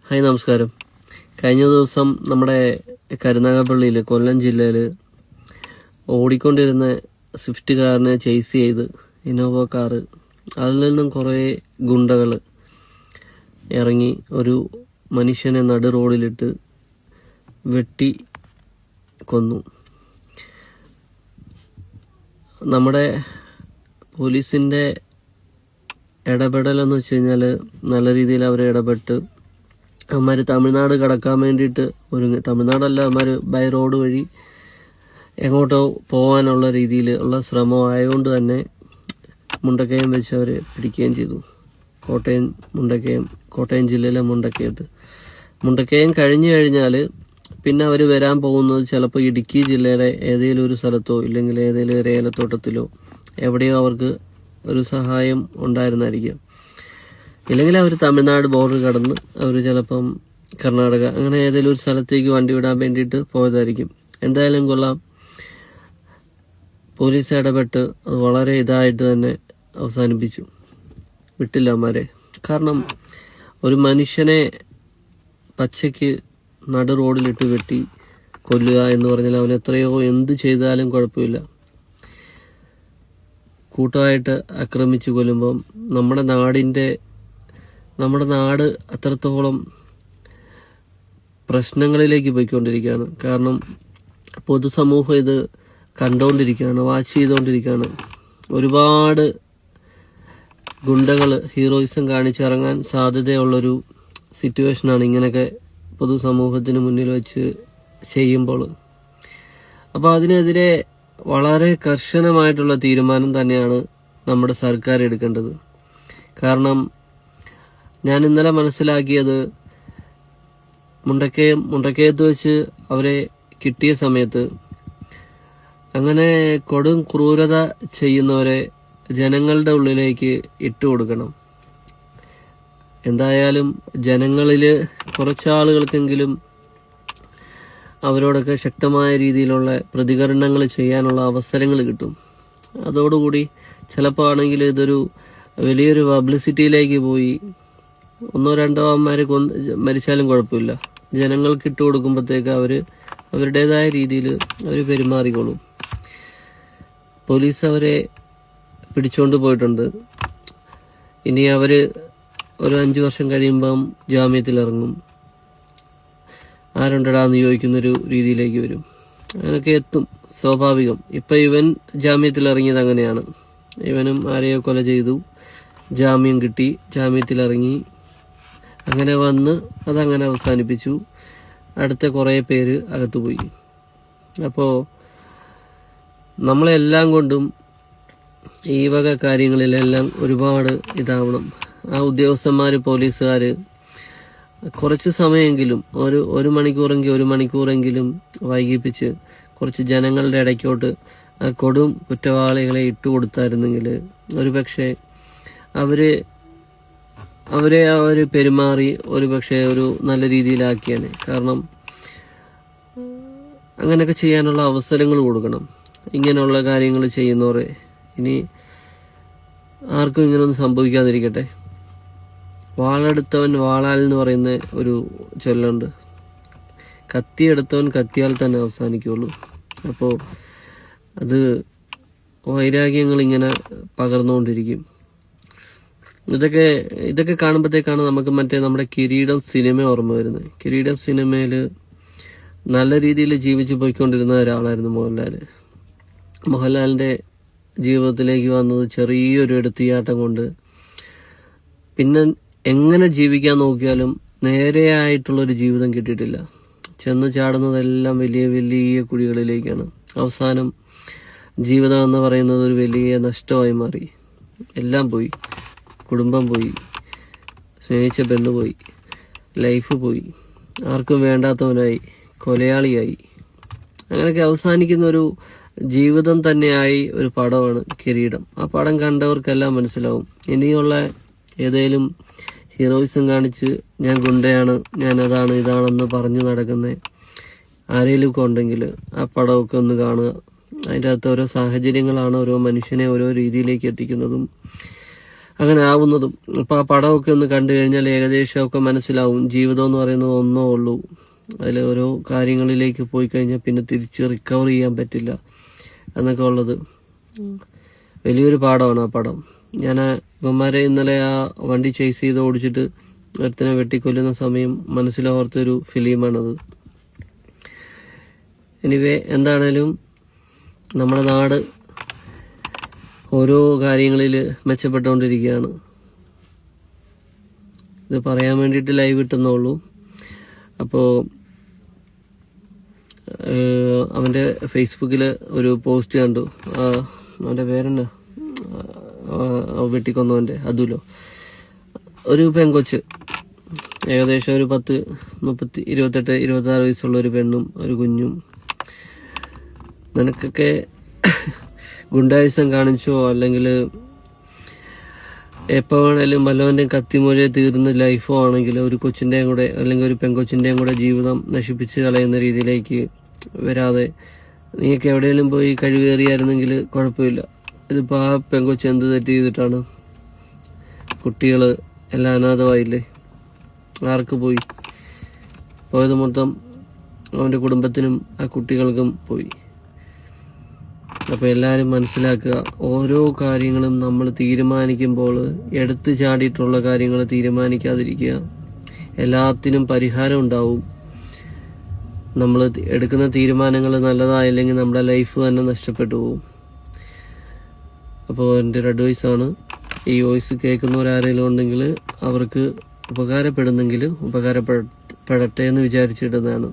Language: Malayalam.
ഹായ് നമസ്കാരം. കഴിഞ്ഞ ദിവസം നമ്മുടെ കരുനാഗപ്പള്ളിയിൽ കൊല്ലം ജില്ലയിൽ ഓടിക്കൊണ്ടിരുന്ന സ്വിഫ്റ്റ് കാറിനെ ചേസ് ചെയ്ത് ഇന്നോവ കാറ്, അതിൽ നിന്നും കുറേ ഗുണ്ടകൾ ഇറങ്ങി ഒരു മനുഷ്യനെ നടു റോഡിലിട്ട് വെട്ടി കൊന്നു. നമ്മുടെ പോലീസിൻ്റെ ഇടപെടലെന്ന് വെച്ച് കഴിഞ്ഞാൽ നല്ല രീതിയിൽ അവർ ഇടപെട്ട് അവന്മാർ തമിഴ്നാട് കടക്കാൻ വേണ്ടിയിട്ട് തമിഴ്നാടല്ല, അവന്മാർ ബൈ റോഡ് വഴി എങ്ങോട്ടോ പോകാനുള്ള രീതിയിൽ ഉള്ള ശ്രമമായതുകൊണ്ട് തന്നെ മുണ്ടക്കയം വെച്ച് അവർ പിടിക്കുകയും ചെയ്തു. കോട്ടയം ജില്ലയിലെ മുണ്ടക്കയം കഴിഞ്ഞു കഴിഞ്ഞാൽ പിന്നെ അവർ വരാൻ പോകുന്നത് ചിലപ്പോൾ ഇടുക്കി ജില്ലയുടെ ഏതെങ്കിലും ഒരു സ്ഥലത്തോ ഇല്ലെങ്കിൽ ഏതെങ്കിലും ഒരു ഏലത്തോട്ടത്തിലോ എവിടെയോ അവർക്ക് ഒരു സഹായം ഉണ്ടായിരുന്നായിരിക്കും. ഇല്ലെങ്കിൽ അവർ തമിഴ്നാട് ബോർഡർ കടന്ന് അവർ ചിലപ്പം കർണാടക അങ്ങനെ ഏതെങ്കിലും ഒരു സ്ഥലത്തേക്ക് വണ്ടി വിടാൻ വേണ്ടിയിട്ട് പോയതായിരിക്കും. എന്തായാലും കൊള്ളാം, പോലീസ് ഇടപെട്ട് അത് വളരെ ഇതായിട്ട് തന്നെ അവസാനിപ്പിച്ചു, വിട്ടില്ല അവന്മാരെ. കാരണം ഒരു മനുഷ്യനെ പച്ചയ്ക്ക് നടു റോഡിലിട്ട് വെട്ടി കൊല്ലുക എന്ന് പറഞ്ഞാൽ അവൻ എത്രയോ എന്ത് ചെയ്താലും കുഴപ്പമില്ല. കൂട്ടമായിട്ട് ആക്രമിച്ച് കൊല്ലുമ്പം നമ്മുടെ നാട് അത്രത്തോളം പ്രശ്നങ്ങളിലേക്ക് പോയിക്കൊണ്ടിരിക്കുകയാണ്. കാരണം പൊതുസമൂഹം ഇത് കണ്ടുകൊണ്ടിരിക്കുകയാണ്, വാച്ച് ചെയ്തുകൊണ്ടിരിക്കുകയാണ്. ഒരുപാട് ഗുണ്ടകൾ ഹീറോയിസം കാണിച്ചിറങ്ങാൻ സാധ്യതയുള്ളൊരു സിറ്റുവേഷനാണ് ഇങ്ങനെയൊക്കെ പൊതുസമൂഹത്തിന് മുന്നിൽ വെച്ച് ചെയ്യുമ്പോൾ. അപ്പോൾ അതിനെതിരെ വളരെ കർശനമായിട്ടുള്ള തീരുമാനം തന്നെയാണ് നമ്മുടെ സർക്കാർ എടുക്കേണ്ടത്. കാരണം ഞാൻ ഇന്നലെ മനസ്സിലാക്കിയത്, മുണ്ടക്കയത്ത് വെച്ച് അവരെ കിട്ടിയ സമയത്ത് അങ്ങനെ കൊടും ക്രൂരത ചെയ്യുന്നവരെ ജനങ്ങളുടെ ഉള്ളിലേക്ക് ഇട്ടുകൊടുക്കണം. എന്തായാലും ജനങ്ങളിൽ കുറച്ചാളുകൾക്കെങ്കിലും അവരോടൊക്കെ ശക്തമായ രീതിയിലുള്ള പ്രതികരണങ്ങൾ ചെയ്യാനുള്ള അവസരങ്ങൾ കിട്ടും. അതോടുകൂടി ചിലപ്പോൾ ആണെങ്കിൽ ഇതൊരു വലിയൊരു പബ്ലിസിറ്റിയിലേക്ക് പോയി ഒന്നോ രണ്ടോ അമ്മമാരെ മരിച്ചാലും കുഴപ്പമില്ല. ജനങ്ങൾക്ക് ഇട്ട് കൊടുക്കുമ്പോഴത്തേക്ക് അവരുടേതായ രീതിയിൽ അവർ പെരുമാറിക്കോളും. പോലീസ് അവരെ പിടിച്ചുകൊണ്ട് പോയിട്ടുണ്ട്. ഇനി അവർ ഒരു 5 വർഷം കഴിയുമ്പം ജാമ്യത്തിലിറങ്ങും. ആരുണ്ടടാന്ന് ചോദിക്കുന്നൊരു രീതിയിലേക്ക് വരും. അങ്ങനെയൊക്കെ എത്തും, സ്വാഭാവികം. ഇപ്പം ഇവൻ ജാമ്യത്തിലിറങ്ങിയത് അങ്ങനെയാണ്. ഇവനും ആരെയോ കൊല ചെയ്തു, ജാമ്യം കിട്ടി, ജാമ്യത്തിലിറങ്ങി, അങ്ങനെ വന്ന് അതങ്ങനെ അവസാനിപ്പിച്ചു. അടുത്ത കുറേ പേര് അകത്തുപോയി. അപ്പോൾ നമ്മളെല്ലാം കൊണ്ടും ഈ വക കാര്യങ്ങളിലെല്ലാം ഒരുപാട് ഇതാവണം. ആ ഉദ്യോഗസ്ഥന്മാർ, പോലീസുകാർ കുറച്ച് സമയമെങ്കിലും ഒരു മണിക്കൂറെങ്കിലും വൈകിപ്പിച്ച് കുറച്ച് ജനങ്ങളുടെ ഇടയ്ക്കോട്ട് കൊടും കുറ്റവാളികളെ ഇട്ടുകൊടുത്തായിരുന്നെങ്കിൽ ഒരുപക്ഷെ അവരെ പെരുമാറി ഒരുപക്ഷെ ഒരു നല്ല രീതിയിലാക്കിയാണ്. കാരണം അങ്ങനെയൊക്കെ ചെയ്യാനുള്ള അവസരങ്ങൾ കൊടുക്കണം. ഇങ്ങനെയുള്ള കാര്യങ്ങൾ ചെയ്യുന്നവരെ ഇനി ആർക്കും ഇങ്ങനൊന്നും സംഭവിക്കാതിരിക്കട്ടെ. വാളെടുത്തവൻ വാളാൽ എന്ന് പറയുന്ന ഒരു ചൊല്ലുണ്ട്. കത്തിയെടുത്തവൻ കത്തിയാൽ തന്നെ അവസാനിക്കുള്ളൂ. അപ്പോൾ അത് വൈരാഗ്യങ്ങൾ ഇങ്ങനെ പകർന്നുകൊണ്ടിരിക്കും. ഇതൊക്കെ കാണുമ്പോഴത്തേക്കാണ് നമുക്ക് നമ്മുടെ കിരീടം സിനിമ ഓർമ്മ വരുന്നത്. കിരീടം സിനിമയിൽ നല്ല രീതിയിൽ ജീവിച്ചു പോയിക്കൊണ്ടിരുന്ന ഒരാളായിരുന്നു മോഹൻലാൽ. മോഹൻലാലിൻ്റെ ജീവിതത്തിലേക്ക് വന്നത് ചെറിയൊരു എടുത്തിയാട്ടം കൊണ്ട്. പിന്നെ എങ്ങനെ ജീവിക്കാൻ നോക്കിയാലും നേരെയായിട്ടുള്ളൊരു ജീവിതം കിട്ടിയിട്ടില്ല. ചെന്ന് ചാടുന്നതെല്ലാം വലിയ വലിയ കുഴികളിലേക്കാണ്. അവസാനം ജീവിതം എന്ന് പറയുന്നത് ഒരു വലിയ നഷ്ടമായി മാറി. എല്ലാം പോയി. കുടുംബം പോയി, സ്നേഹിച്ച പെണ്ണ് പോയി, ലൈഫ് പോയി, ആർക്കും വേണ്ടാത്തവനായി, കൊലയാളിയായി. അങ്ങനെയൊക്കെ അവസാനിക്കുന്ന ഒരു ജീവിതം തന്നെയായി ഒരു പടമാണ് കിരീടം. ആ പടം കണ്ടവർക്കെല്ലാം മനസ്സിലാവും. ഇനിയുള്ള ഏതെങ്കിലും ഹീറോയിസം കാണിച്ച് ഞാൻ ഗുണ്ടയാണ്, ഞാൻ അതാണ് ഇതാണെന്ന് പറഞ്ഞു നടക്കുന്ന ആരെങ്കിലുമൊക്കെ ഉണ്ടെങ്കിൽ ആ പടമൊക്കെ ഒന്ന് കാണുക. അതിൻ്റെ അകത്ത് ഓരോ സാഹചര്യങ്ങളാണ് ഓരോ മനുഷ്യനെ ഓരോ രീതിയിലേക്ക് എത്തിക്കുന്നതും അങ്ങനെ ആവുന്നതും. അപ്പോൾ ആ പടമൊക്കെ ഒന്ന് കണ്ടു കഴിഞ്ഞാൽ ഏകദേശമൊക്കെ മനസ്സിലാവും ജീവിതം എന്ന് പറയുന്നത് ഒന്നോ ഉള്ളൂ. അതിൽ ഓരോ കാര്യങ്ങളിലേക്ക് പോയി കഴിഞ്ഞാൽ പിന്നെ തിരിച്ച് റിക്കവർ ചെയ്യാൻ പറ്റില്ല എന്നൊക്കെ ഉള്ളത് വലിയൊരു പാഠമാണ് ആ പടം. ഞാൻ ഇവന്മാരെ ഇന്നലെ ആ വണ്ടി ചേസ് ചെയ്ത് ഓടിച്ചിട്ട് ഒരുത്തനെ വെട്ടിക്കൊല്ലുന്ന സമയം മനസ്സിലോർത്തൊരു ഫിലിമാണത്. എനിവേ, എന്താണേലും നമ്മുടെ നാട് ഓരോ കാര്യങ്ങളിൽ മെച്ചപ്പെട്ടുകൊണ്ടിരിക്കുകയാണ്. ഇത് പറയാൻ വേണ്ടിയിട്ട് ലൈവ് ഇട്ടെന്നുള്ളൂ. അപ്പോൾ അവൻ്റെ ഫേസ്ബുക്കിൽ ഒരു പോസ്റ്റ് കണ്ടു. അവൻ്റെ പേരെന്നാ, വെട്ടിക്കൊന്നവൻ്റെ അതുലോ, ഒരു പെങ്കൊച്ച്, ഏകദേശം ഒരു 28-26 വയസ്സുള്ള ഒരു പെണ്ണും ഒരു കുഞ്ഞും. നിനക്കൊക്കെ ഗുണ്ടായുസം കാണിച്ചോ അല്ലെങ്കിൽ എപ്പോൾ വേണേലും വല്ലവൻ്റെയും കത്തിമൊഴിയെ തീർന്ന ലൈഫോ ആണെങ്കിൽ ഒരു കൊച്ചിൻ്റെയും കൂടെ അല്ലെങ്കിൽ ഒരു പെങ്കൊച്ചിൻ്റെയും കൂടെ ജീവിതം നശിപ്പിച്ച് കളയുന്ന രീതിയിലേക്ക് വരാതെ നീയൊക്കെ എവിടെയെങ്കിലും പോയി കഴിവേറിയായിരുന്നെങ്കിൽ കുഴപ്പമില്ല. ഇതിപ്പോൾ ആ പെങ്കൊച്ച് എന്ത് തെറ്റ് ചെയ്തിട്ടാണ്? കുട്ടികൾ എല്ലാം അനാഥമായില്ലേ? ആർക്ക് പോയി? പോയത് മൊത്തം അവൻ്റെ കുടുംബത്തിനും ആ കുട്ടികൾക്കും പോയി. അപ്പോൾ എല്ലാവരും മനസ്സിലാക്കുക, ഓരോ കാര്യങ്ങളും നമ്മൾ തീരുമാനിക്കുമ്പോൾ എടുത്തു ചാടിയിട്ടുള്ള കാര്യങ്ങൾ തീരുമാനിക്കാതിരിക്കുക. എല്ലാത്തിനും പരിഹാരം ഉണ്ടാവും. നമ്മൾ എടുക്കുന്ന തീരുമാനങ്ങൾ നല്ലതായില്ലെങ്കിൽ നമ്മുടെ ലൈഫ് തന്നെ നഷ്ടപ്പെട്ടു പോകും. അപ്പോൾ എൻ്റെ ഒരു അഡ്വൈസാണ്, ഈ വോയിസ് കേൾക്കുന്നവരാരെങ്കിലും ഉണ്ടെങ്കിൽ അവർക്ക് ഉപകാരപ്പെടുന്നെങ്കിൽ ഉപകാരപ്പെടട്ടെ എന്ന് വിചാരിച്ചിടുന്നതാണ്.